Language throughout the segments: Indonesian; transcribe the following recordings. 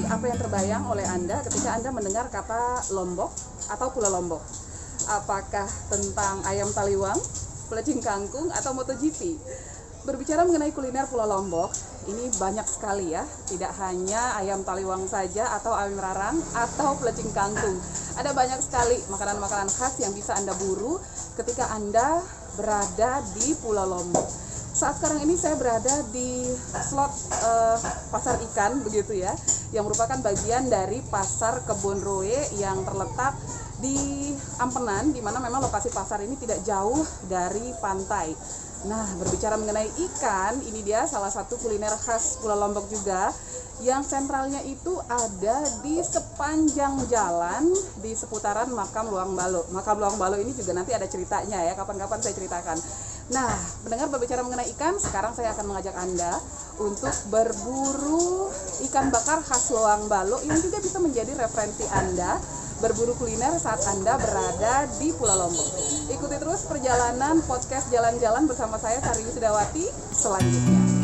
apa yang terbayang oleh Anda ketika Anda mendengar kata Lombok atau Pulau Lombok? Apakah tentang ayam taliwang, pelecing kangkung, atau MotoGP? Berbicara mengenai kuliner Pulau Lombok, ini banyak sekali ya, tidak hanya ayam taliwang saja atau ayam rarang atau pelecing kangkung. Ada banyak sekali makanan-makanan khas yang bisa Anda buru ketika Anda berada di Pulau Lombok. Saat sekarang ini saya berada di slot pasar ikan begitu ya, yang merupakan bagian dari pasar Kebon Roe yang terletak di Ampenan, di mana memang lokasi pasar ini tidak jauh dari pantai. Nah, berbicara mengenai ikan, ini dia salah satu kuliner khas Pulau Lombok juga, yang sentralnya itu ada di sepanjang jalan di seputaran Makam Luang Balo. Makam Luang Balo ini juga nanti ada ceritanya ya, kapan-kapan saya ceritakan. Nah, mendengar berbicara mengenai ikan, sekarang saya akan mengajak Anda untuk berburu ikan bakar khas Luang Balo. Ini juga bisa menjadi referensi Anda berburu kuliner saat Anda berada di Pulau Lombok. Ikuti terus perjalanan podcast Jalan-Jalan bersama saya, Sari Wisudawati, selanjutnya.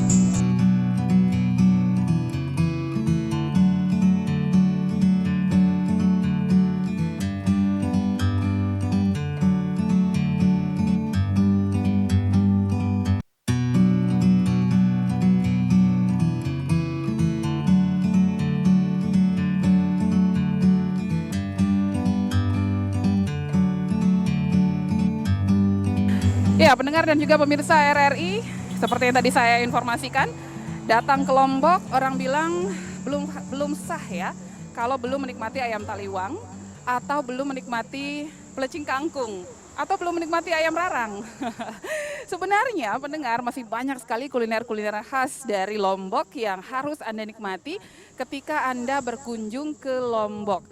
Ya, pendengar dan juga pemirsa RRI, seperti yang tadi saya informasikan, datang ke Lombok orang bilang belum sah ya kalau belum menikmati ayam taliwang atau belum menikmati pelecing kangkung atau belum menikmati ayam rarang. Sebenarnya pendengar masih banyak sekali kuliner-kuliner khas dari Lombok yang harus Anda nikmati ketika Anda berkunjung ke Lombok.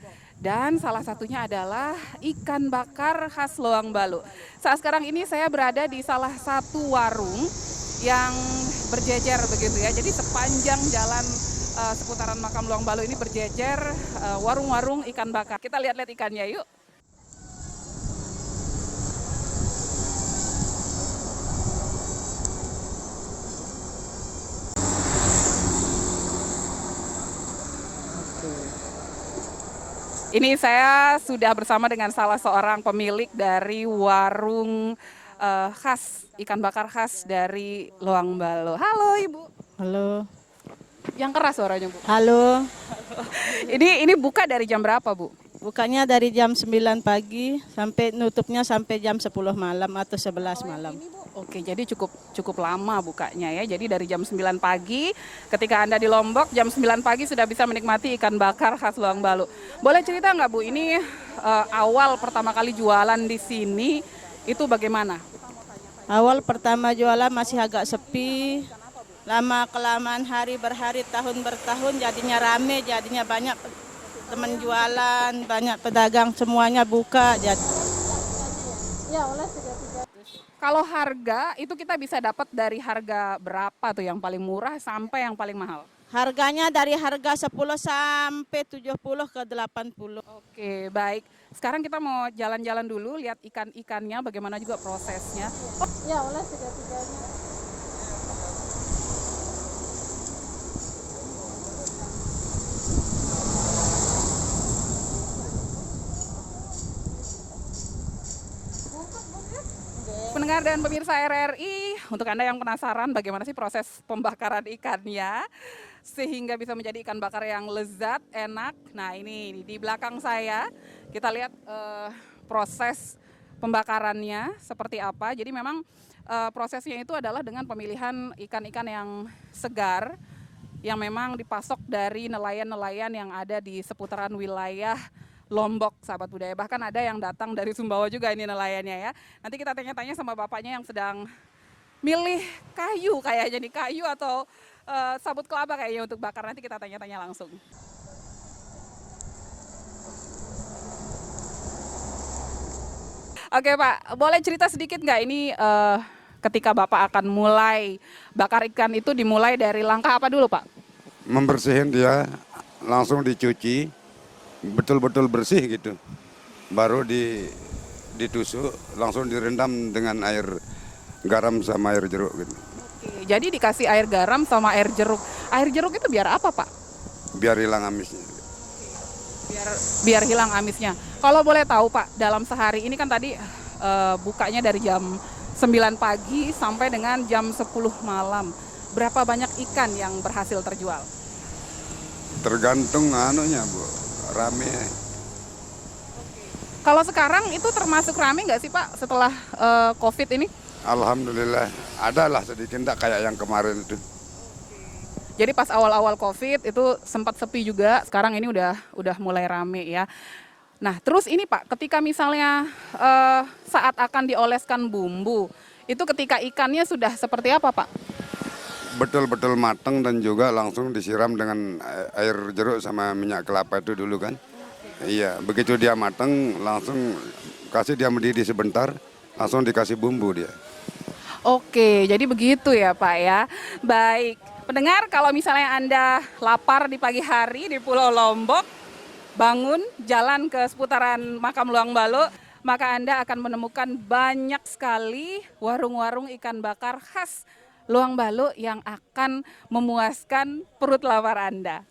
Dan salah satunya adalah ikan bakar khas Luang Balo. Saat sekarang ini saya berada di salah satu warung yang berjejer begitu ya. Jadi sepanjang jalan seputaran Makam Luang Balo ini berjejer warung-warung ikan bakar. Kita lihat-lihat ikannya yuk. Ini saya sudah bersama dengan salah seorang pemilik dari warung khas, ikan bakar khas dari Luang Balo. Halo Ibu. Halo. Yang keras suaranya Bu. Halo. Ini buka dari jam berapa Bu? Bukanya dari jam 9 pagi sampai nutupnya sampai jam 10 malam atau 11 malam. Oke, jadi cukup lama bukanya ya. Jadi dari jam 9 pagi ketika Anda di Lombok, jam 9 pagi sudah bisa menikmati ikan bakar khas Luang Balo. Boleh cerita nggak Bu, ini awal pertama kali jualan di sini itu bagaimana? Awal pertama jualan masih agak sepi. Lama kelamaan hari berhari, tahun bertahun jadinya rame, jadinya banyak teman jualan, banyak pedagang, semuanya buka. Jadi ya, oleh 33. Kalau harga itu kita bisa dapat dari harga berapa tuh yang paling murah sampai yang paling mahal? Harganya dari harga 10 sampai 70 ke 80. Oke, baik. Sekarang kita mau jalan-jalan dulu, lihat ikan-ikannya, bagaimana juga prosesnya. Ya, oleh 33-nya. Pendengar dan pemirsa RRI, untuk Anda yang penasaran bagaimana sih proses pembakaran ikannya sehingga bisa menjadi ikan bakar yang lezat, enak. Nah ini di belakang saya kita lihat proses pembakarannya seperti apa. Jadi memang prosesnya itu adalah dengan pemilihan ikan-ikan yang segar yang memang dipasok dari nelayan-nelayan yang ada di seputaran wilayah Lombok, sahabat budaya. Bahkan ada yang datang dari Sumbawa juga ini nelayannya ya. Nanti kita tanya-tanya sama bapaknya yang sedang milih kayu kayaknya nih, kayu atau sabut kelapa kayaknya untuk bakar. Nanti kita tanya-tanya langsung. Oke Pak, boleh cerita sedikit nggak ini ketika Bapak akan mulai bakar ikan itu dimulai dari langkah apa dulu Pak? Membersihin dia, langsung dicuci. Betul-betul bersih gitu, baru ditusuk, langsung direndam dengan air garam sama air jeruk gitu. Oke, jadi dikasih air garam sama air jeruk. Air jeruk itu biar apa Pak? biar hilang amisnya. Biar hilang amisnya. Kalau boleh tahu Pak, dalam sehari ini kan tadi bukanya dari jam 9 pagi sampai dengan jam 10 malam. Berapa banyak ikan yang berhasil terjual? Tergantung anunya Bu, rame. Kalau sekarang itu termasuk rame nggak sih Pak setelah COVID ini? Alhamdulillah, ada lah sedikit, enggak kayak yang kemarin itu. Jadi pas awal-awal COVID itu sempat sepi juga, sekarang ini udah mulai rame ya. Nah terus ini Pak, ketika misalnya saat akan dioleskan bumbu, itu ketika ikannya sudah seperti apa Pak? Betul-betul matang dan juga langsung disiram dengan air jeruk sama minyak kelapa itu dulu kan. Iya, begitu dia matang langsung kasih dia mendidih sebentar, langsung dikasih bumbu dia. Oke, jadi begitu ya Pak ya. Baik, pendengar kalau misalnya Anda lapar di pagi hari di Pulau Lombok, bangun jalan ke seputaran Makam Luang Balo, maka Anda akan menemukan banyak sekali warung-warung ikan bakar khas Luang Balo yang akan memuaskan perut lapar Anda.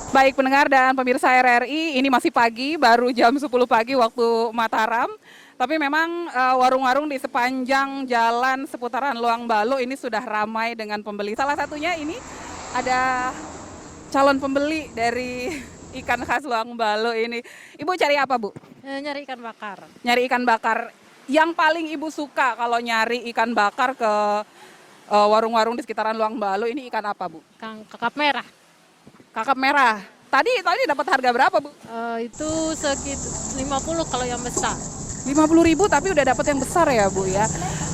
Baik pendengar dan pemirsa RRI, ini masih pagi, baru jam 10 pagi waktu Mataram. Tapi memang warung-warung di sepanjang jalan seputaran Luang Balo ini sudah ramai dengan pembeli. Salah satunya ini ada calon pembeli dari ikan khas Luang Balo ini. Ibu cari apa Bu? Nyari ikan bakar. Nyari ikan bakar. Yang paling Ibu suka kalau nyari ikan bakar ke warung-warung di sekitaran Luang Balo ini ikan apa Bu? Kakap merah. Kakap merah. Tadi dapat harga berapa Bu? Itu sekitar 50 kalau yang besar. 50.000 tapi udah dapat yang besar ya Bu ya.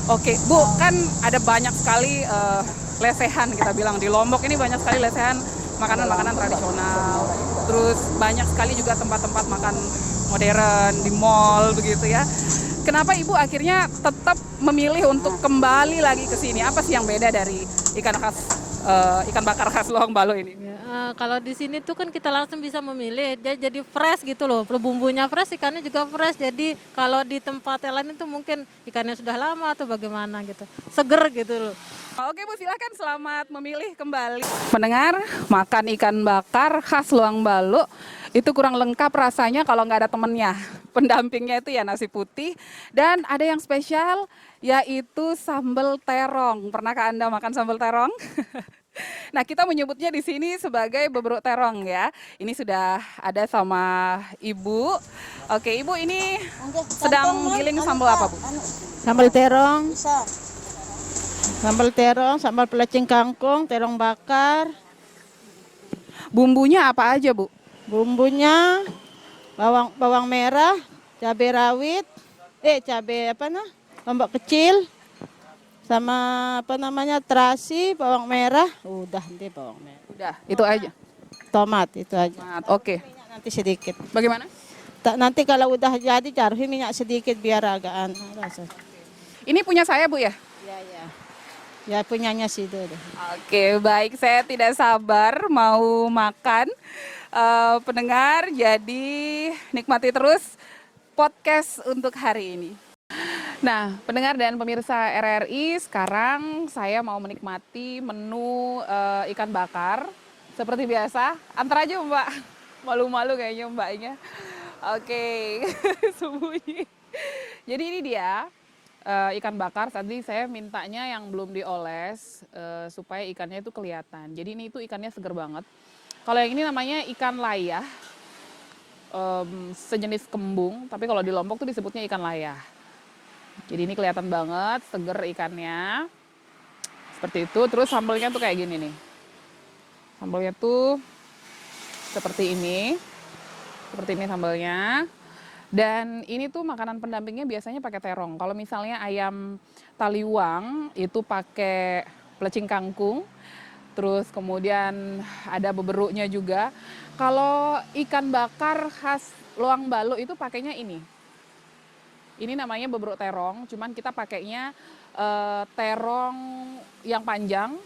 Oke Bu, kan ada banyak sekali lesehan kita bilang di Lombok ini banyak sekali lesehan makanan-makanan tradisional. Terus banyak sekali juga tempat-tempat makan modern di mall begitu ya. Kenapa Ibu akhirnya tetap memilih untuk kembali lagi ke sini? Apa sih yang beda dari ikan bakar khas Luang Balo ini? Kalau di sini tuh kan kita langsung bisa memilih, dia jadi fresh gitu loh. Bumbunya fresh, ikannya juga fresh. Jadi kalau di tempat yang lain itu mungkin ikannya sudah lama atau bagaimana gitu. Seger gitu loh. Oke Bu, silakan selamat memilih kembali. Mendengar makan ikan bakar khas Luang Balo itu kurang lengkap rasanya kalau nggak ada temennya. Pendampingnya itu ya nasi putih dan ada yang spesial yaitu sambal terong. Pernahkah Anda makan sambal terong? Nah, kita menyebutnya di sini sebagai beberuk terong ya. Ini sudah ada sama Ibu. Oke, Ibu ini sedang giling sambal apa, Bu? Sambal terong. Sambal terong, sambal pelecing kangkung, terong bakar. Bumbunya apa aja, Bu? Bumbunya bawang merah, cabai rawit, lombok kecil, sama terasi, bawang merah, udah nanti bawang merah. Udah, itu aja. Tomat itu aja. Oke. Minyak nanti sedikit. Bagaimana? Nanti kalau udah jadi taruhin minyak sedikit biar agak rasa. Ini punya saya, Bu ya? Iya, iya. Ya punyanya sih itu. Oke, baik. Saya tidak sabar mau makan. Pendengar, jadi nikmati terus podcast untuk hari ini. Nah, pendengar dan pemirsa RRI, sekarang saya mau menikmati menu ikan bakar. Seperti biasa, antar aja Mbak. Malu-malu kayaknya Mbaknya. Oke, sembunyi. Jadi ini dia ikan bakar. Tadi saya mintanya yang belum dioles supaya ikannya itu kelihatan. Jadi ini itu ikannya seger banget. Kalau yang ini namanya ikan layah, sejenis kembung. Tapi kalau di Lombok tuh disebutnya ikan layah. Jadi ini kelihatan banget seger ikannya. Seperti itu. Terus sambalnya tuh kayak gini nih. Sambalnya tuh seperti ini. Seperti ini sambalnya. Dan ini tuh makanan pendampingnya biasanya pakai terong. Kalau misalnya ayam taliwang itu pakai pelecing kangkung. Terus kemudian ada beberuknya juga. Kalau ikan bakar khas Luang Balo itu pakainya ini. Ini namanya beberuk terong, cuman kita pakainya terong yang panjang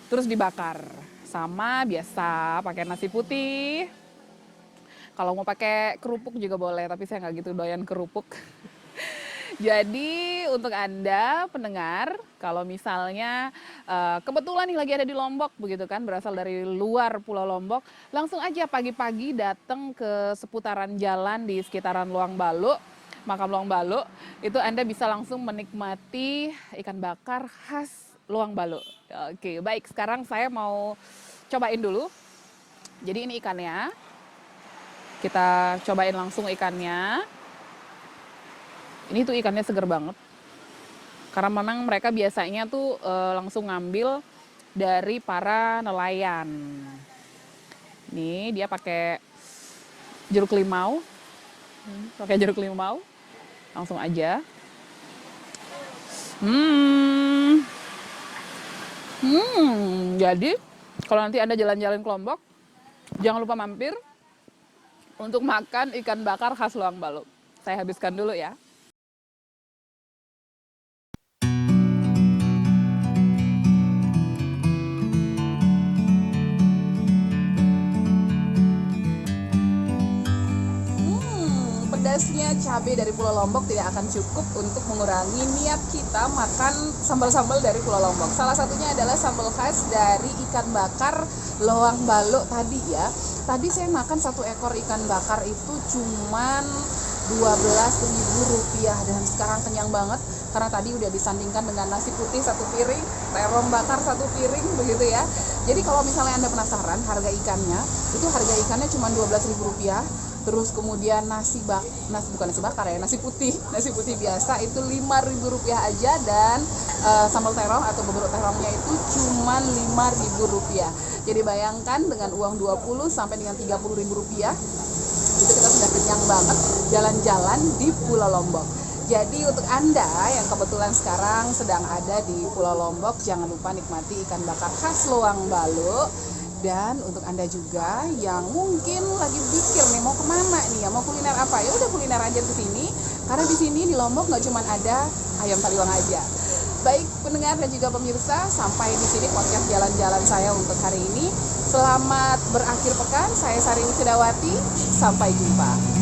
terus dibakar. Sama biasa pakai nasi putih. Kalau mau pakai kerupuk juga boleh, tapi saya nggak gitu doyan kerupuk. Jadi untuk Anda pendengar, kalau misalnya kebetulan nih lagi ada di Lombok begitu kan, berasal dari luar Pulau Lombok, langsung aja pagi-pagi datang ke seputaran jalan di sekitaran Luang Baluk, makam Luang Baluk, itu Anda bisa langsung menikmati ikan bakar khas Luang Baluk. Oke, baik, sekarang saya mau cobain dulu. Jadi ini ikannya, kita cobain langsung ikannya. Ini tuh ikannya seger banget. Karena memang mereka biasanya tuh langsung ngambil dari para nelayan. Nih dia pakai jeruk limau. Pakai jeruk limau. Langsung aja. Jadi kalau nanti Anda jalan-jalan ke Lombok, jangan lupa mampir untuk makan ikan bakar khas Luang Baluk. Saya habiskan dulu ya. Pedasnya cabai dari Pulau Lombok tidak akan cukup untuk mengurangi niat kita makan sambal-sambal dari Pulau Lombok. Salah satunya adalah sambal khas dari ikan bakar Luang Baluk tadi ya. Tadi saya makan 1 ekor ikan bakar itu cuman Rp12.000 dan sekarang kenyang banget karena tadi udah disandingkan dengan nasi putih 1 piring, terong bakar 1 piring begitu ya. Jadi kalau misalnya Anda penasaran harga ikannya, itu harga ikannya cuma Rp12.000. Terus kemudian nasi putih biasa itu Rp5.000 aja, dan sambal terong atau bubur terongnya itu cuma Rp5.000. Jadi bayangkan dengan uang 20 sampai dengan Rp30.000 itu kita sudah kenyang banget jalan-jalan di Pulau Lombok. Jadi untuk Anda yang kebetulan sekarang sedang ada di Pulau Lombok, jangan lupa nikmati ikan bakar khas Luang Baluk. Dan untuk Anda juga yang mungkin lagi pikir nih mau kemana nih ya, mau kuliner apa, ya udah kuliner aja ke sini. Karena di sini di Lombok nggak cuma ada ayam taliwang aja. Baik pendengar dan juga pemirsa, sampai di sini podcast jalan-jalan saya untuk hari ini. Selamat berakhir pekan. Saya Sari Wicidawati. Sampai jumpa.